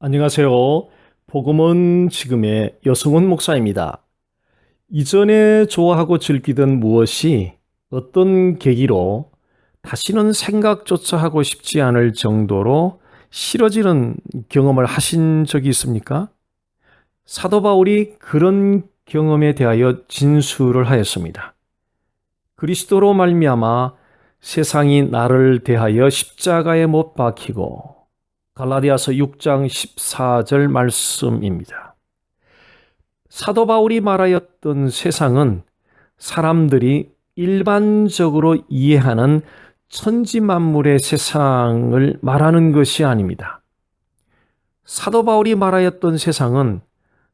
안녕하세요. 복음은 지금의 여승훈 목사입니다. 이전에 좋아하고 즐기던 무엇이 어떤 계기로 다시는 생각조차 하고 싶지 않을 정도로 싫어지는 경험을 하신 적이 있습니까? 사도 바울이 그런 경험에 대하여 진술을 하였습니다. 그리스도로 말미암아 세상이 나를 대하여 십자가에 못 박히고, 갈라디아서 6장 14절 말씀입니다. 사도 바울이 말하였던 세상은 사람들이 일반적으로 이해하는 천지만물의 세상을 말하는 것이 아닙니다. 사도 바울이 말하였던 세상은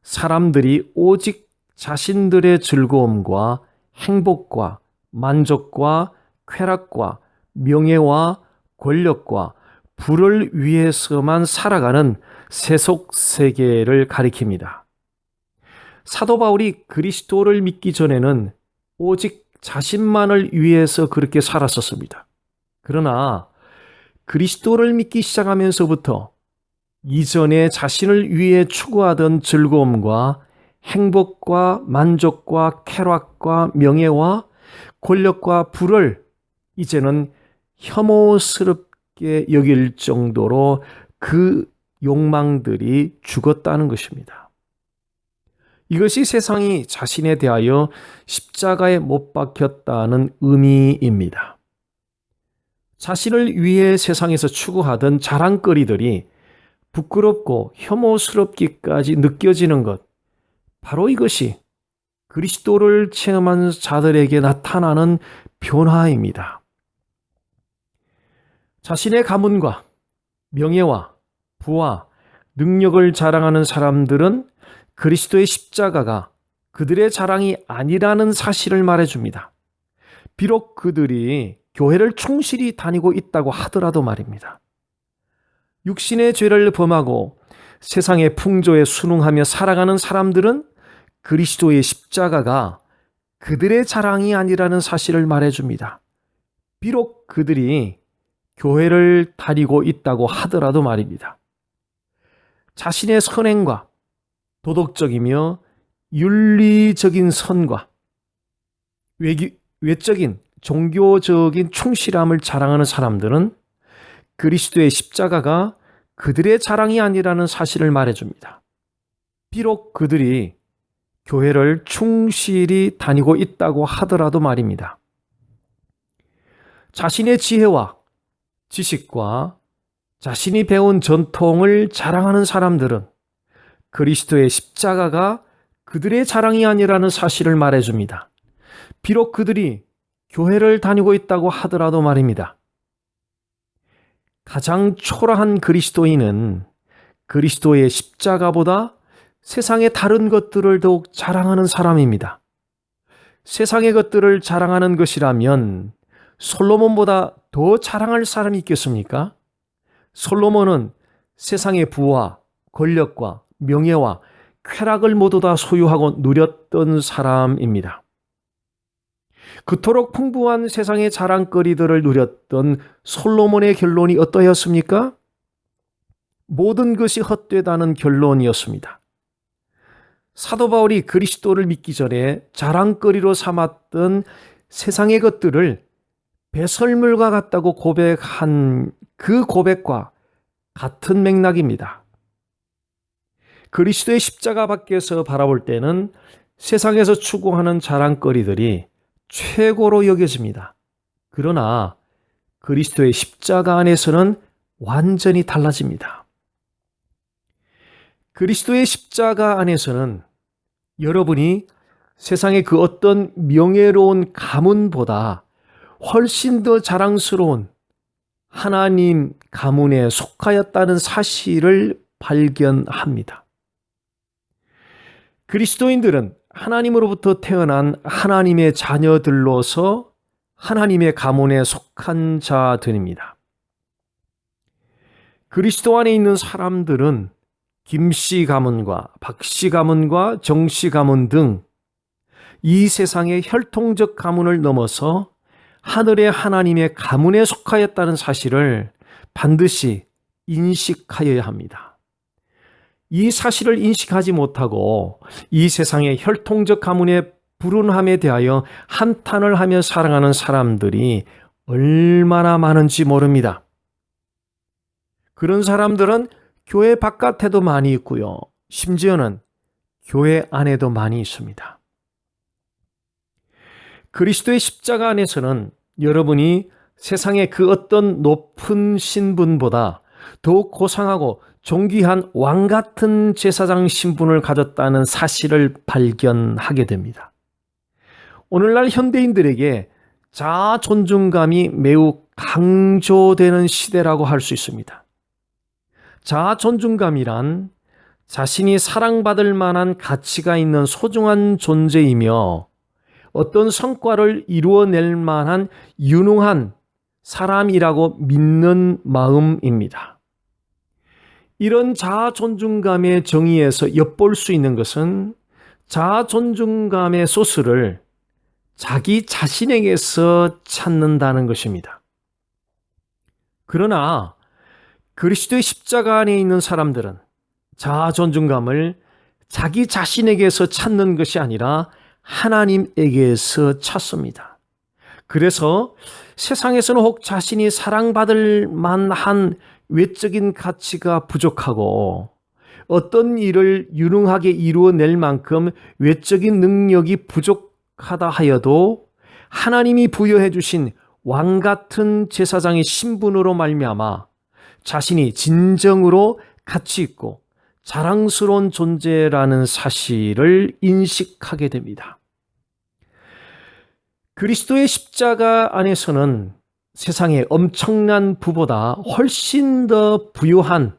사람들이 오직 자신들의 즐거움과 행복과 만족과 쾌락과 명예와 권력과 부를 위해서만 살아가는 세속 세계를 가리킵니다. 사도 바울이 그리스도를 믿기 전에는 오직 자신만을 위해서 그렇게 살았었습니다. 그러나 그리스도를 믿기 시작하면서부터 이전에 자신을 위해 추구하던 즐거움과 행복과 만족과 쾌락과 명예와 권력과 부를 이제는 혐오스럽게 여길 정도로 그 욕망들이 죽었다는 것입니다. 이것이 세상이 자신에 대하여 십자가에 못 박혔다는 의미입니다. 자신을 위해 세상에서 추구하던 자랑거리들이 부끄럽고 혐오스럽기까지 느껴지는 것, 바로 이것이 그리스도를 체험한 자들에게 나타나는 변화입니다. 자신의 가문과 명예와 부와 능력을 자랑하는 사람들은 그리스도의 십자가가 그들의 자랑이 아니라는 사실을 말해줍니다. 비록 그들이 교회를 충실히 다니고 있다고 하더라도 말입니다. 육신의 죄를 범하고 세상의 풍조에 순응하며 살아가는 사람들은 그리스도의 십자가가 그들의 자랑이 아니라는 사실을 말해줍니다. 비록 그들이 교회를 다니고 있다고 하더라도 말입니다. 자신의 선행과 도덕적이며 윤리적인 선과 외적인 종교적인 충실함을 자랑하는 사람들은 그리스도의 십자가가 그들의 자랑이 아니라는 사실을 말해줍니다. 비록 그들이 교회를 충실히 다니고 있다고 하더라도 말입니다. 자신의 지혜와 지식과 자신이 배운 전통을 자랑하는 사람들은 그리스도의 십자가가 그들의 자랑이 아니라는 사실을 말해줍니다. 비록 그들이 교회를 다니고 있다고 하더라도 말입니다. 가장 초라한 그리스도인은 그리스도의 십자가보다 세상의 다른 것들을 더욱 자랑하는 사람입니다. 세상의 것들을 자랑하는 것이라면 솔로몬보다 더 자랑할 사람이 있겠습니까? 솔로몬은 세상의 부와 권력과 명예와 쾌락을 모두 다 소유하고 누렸던 사람입니다. 그토록 풍부한 세상의 자랑거리들을 누렸던 솔로몬의 결론이 어떠했습니까? 모든 것이 헛되다는 결론이었습니다. 사도 바울이 그리스도를 믿기 전에 자랑거리로 삼았던 세상의 것들을 배설물과 같다고 고백한 그 고백과 같은 맥락입니다. 그리스도의 십자가 밖에서 바라볼 때는 세상에서 추구하는 자랑거리들이 최고로 여겨집니다. 그러나 그리스도의 십자가 안에서는 완전히 달라집니다. 그리스도의 십자가 안에서는 여러분이 세상의 그 어떤 명예로운 가문보다 훨씬 더 자랑스러운 하나님 가문에 속하였다는 사실을 발견합니다. 그리스도인들은 하나님으로부터 태어난 하나님의 자녀들로서 하나님의 가문에 속한 자들입니다. 그리스도 안에 있는 사람들은 김씨 가문과 박씨 가문과 정씨 가문 등 이 세상의 혈통적 가문을 넘어서 하늘의 하나님의 가문에 속하였다는 사실을 반드시 인식하여야 합니다. 이 사실을 인식하지 못하고 이 세상의 혈통적 가문의 불운함에 대하여 한탄을 하며 살아가는 사람들이 얼마나 많은지 모릅니다. 그런 사람들은 교회 바깥에도 많이 있고요. 심지어는 교회 안에도 많이 있습니다. 그리스도의 십자가 안에서는 여러분이 세상의 그 어떤 높은 신분보다 더욱 고상하고 존귀한 왕 같은 제사장 신분을 가졌다는 사실을 발견하게 됩니다. 오늘날 현대인들에게 자아 존중감이 매우 강조되는 시대라고 할 수 있습니다. 자아 존중감이란 자신이 사랑받을 만한 가치가 있는 소중한 존재이며 어떤 성과를 이루어낼 만한 유능한 사람이라고 믿는 마음입니다. 이런 자아 존중감의 정의에서 엿볼 수 있는 것은 자아 존중감의 소스를 자기 자신에게서 찾는다는 것입니다. 그러나 그리스도의 십자가 안에 있는 사람들은 자아 존중감을 자기 자신에게서 찾는 것이 아니라 하나님에게서 찾습니다. 그래서 세상에서는 혹 자신이 사랑받을 만한 외적인 가치가 부족하고 어떤 일을 유능하게 이루어낼 만큼 외적인 능력이 부족하다 하여도 하나님이 부여해 주신 왕 같은 제사장의 신분으로 말미암아 자신이 진정으로 가치 있고 자랑스러운 존재라는 사실을 인식하게 됩니다. 그리스도의 십자가 안에서는 세상의 엄청난 부보다 훨씬 더 부유한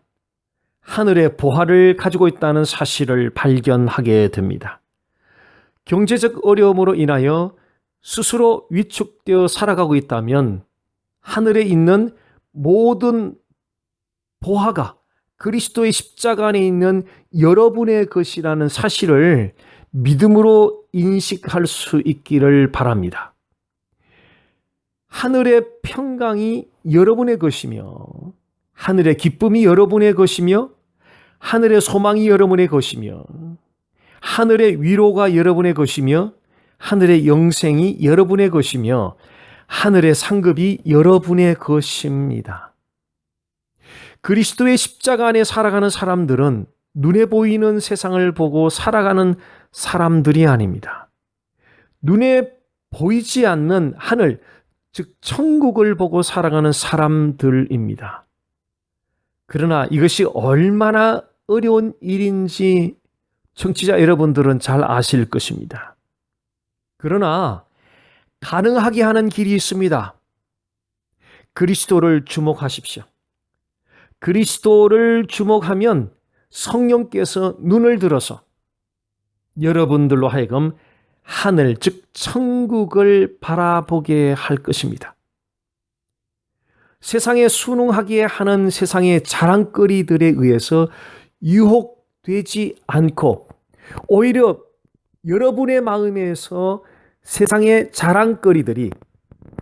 하늘의 보화를 가지고 있다는 사실을 발견하게 됩니다. 경제적 어려움으로 인하여 스스로 위축되어 살아가고 있다면 하늘에 있는 모든 보화가 그리스도의 십자가 안에 있는 여러분의 것이라는 사실을 믿음으로 인식할 수 있기를 바랍니다. 하늘의 평강이 여러분의 것이며 하늘의 기쁨이 여러분의 것이며 하늘의 소망이 여러분의 것이며 하늘의 위로가 여러분의 것이며 하늘의 영생이 여러분의 것이며 하늘의 상급이 여러분의 것입니다. 그리스도의 십자가 안에 살아가는 사람들은 눈에 보이는 세상을 보고 살아가는 사람들이 아닙니다. 눈에 보이지 않는 하늘, 즉 천국을 보고 살아가는 사람들입니다. 그러나 이것이 얼마나 어려운 일인지 청취자 여러분들은 잘 아실 것입니다. 그러나 가능하게 하는 길이 있습니다. 그리스도를 주목하십시오. 그리스도를 주목하면 성령께서 눈을 들어서 여러분들로 하여금 하늘, 즉 천국을 바라보게 할 것입니다. 세상에 순응하기에 하는 세상의 자랑거리들에 의해서 유혹되지 않고 오히려 여러분의 마음에서 세상의 자랑거리들이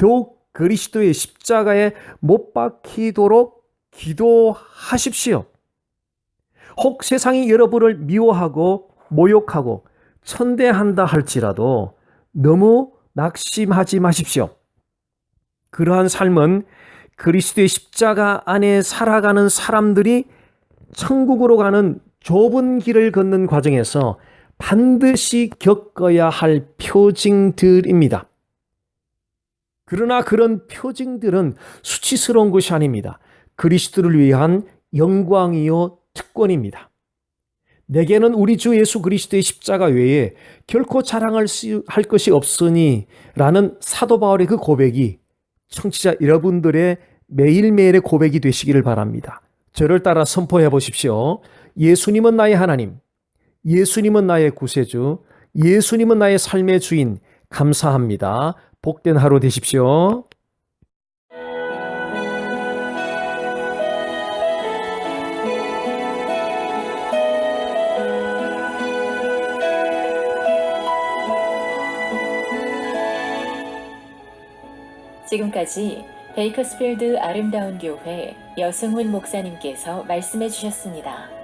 더욱 그리스도의 십자가에 못 박히도록 기도하십시오. 혹 세상이 여러분을 미워하고 모욕하고 천대한다 할지라도 너무 낙심하지 마십시오. 그러한 삶은 그리스도의 십자가 안에 살아가는 사람들이 천국으로 가는 좁은 길을 걷는 과정에서 반드시 겪어야 할 표징들입니다. 그러나 그런 표징들은 수치스러운 것이 아닙니다. 그리스도를 위한 영광이요 특권입니다. 내게는 우리 주 예수 그리스도의 십자가 외에 결코 자랑할 것이 없으니 라는 사도 바울의 그 고백이 청취자 여러분들의 매일매일의 고백이 되시기를 바랍니다. 저를 따라 선포해 보십시오. 예수님은 나의 하나님, 예수님은 나의 구세주, 예수님은 나의 삶의 주인. 감사합니다. 복된 하루 되십시오. 지금까지 베이커스필드 아름다운 교회 여승훈 목사님께서 말씀해 주셨습니다.